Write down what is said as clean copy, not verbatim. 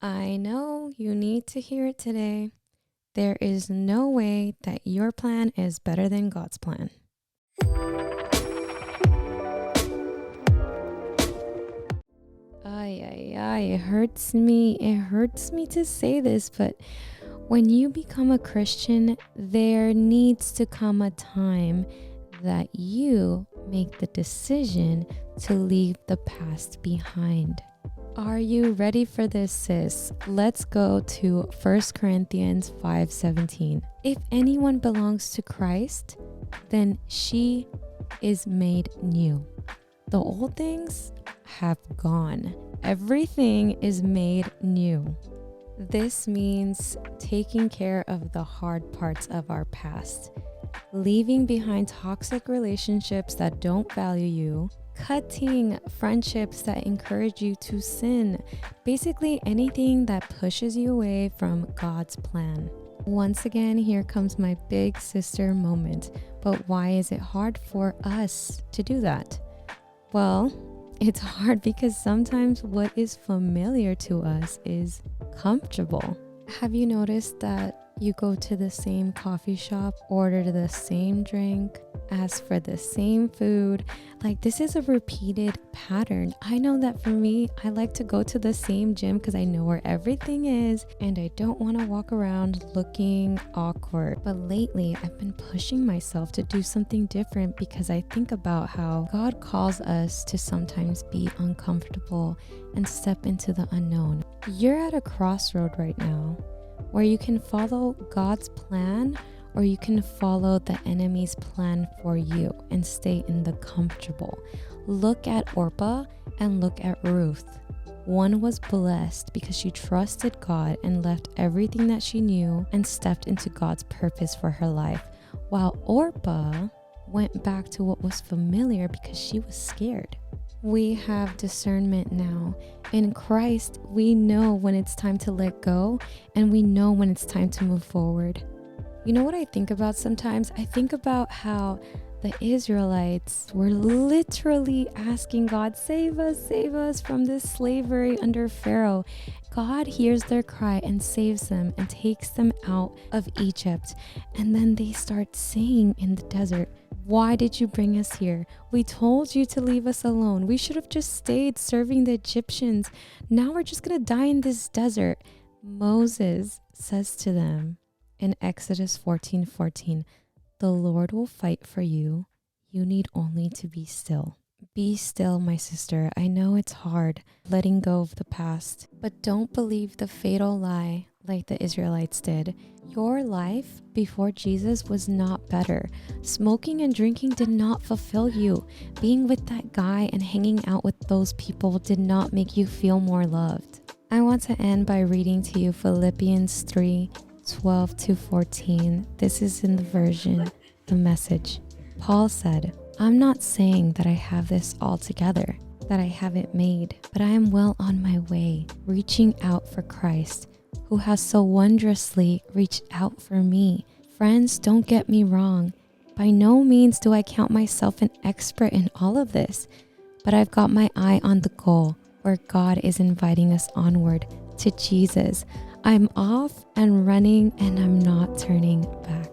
I know you need to hear it today. There is no way that your plan is better than God's plan. It hurts me. It hurts me to say this, but when you become a Christian, there needs to come a time that you make the decision to leave the past behind. Are you ready for this, sis? Let's go to 1 Corinthians 5:17. If anyone belongs to Christ, then she is made new. The old things have gone. Everything is made new. This means taking care of the hard parts of our past, leaving behind toxic relationships that don't value you, cutting friendships that encourage you to sin, basically anything that pushes you away from God's plan. Once again, here comes my big sister moment. But why is it hard for us to do that? Well, it's hard because sometimes what is familiar to us is comfortable. Have you noticed that you go to the same coffee shop, order the same drink, ask for the same food? Like, this is a repeated pattern. I know that for me, I like to go to the same gym because I know where everything is and I don't want to walk around looking awkward. But lately, I've been pushing myself to do something different because I think about how God calls us to sometimes be uncomfortable and step into the unknown. You're at a crossroad right now where you can follow God's plan or you can follow the enemy's plan for you and stay in the comfortable. Look at Orpah and look at Ruth. One was blessed because she trusted God and left everything that she knew and stepped into God's purpose for her life, while Orpah went back to what was familiar because she was scared. We have discernment now. In Christ, we know when it's time to let go and we know when it's time to move forward. You know what I think about sometimes? I think about how the Israelites were literally asking God, save us from this slavery under Pharaoh. God hears their cry and saves them and takes them out of Egypt. And then they start saying in the desert, why did you bring us here? We told you to leave us alone. We should have just stayed serving the Egyptians. Now we're just going to die in this desert. Moses says to them in Exodus 14:14, the Lord will fight for you. You need only to be still. Be still, my sister. I know it's hard letting go of the past, but don't believe the fatal lie like the Israelites did. Your life before Jesus was not better. Smoking and drinking did not fulfill you. Being with that guy and hanging out with those people did not make you feel more loved. I want to end by reading to you Philippians 3:12-14. This is in the version, the Message. Paul said, I'm not saying that I have this all together, that I have it made, but I am well on my way, reaching out for Christ, who has so wondrously reached out for me. Friends, don't get me wrong. By no means do I count myself an expert in all of this, but I've got my eye on the goal where God is inviting us onward to Jesus. I'm off and running and I'm not turning back.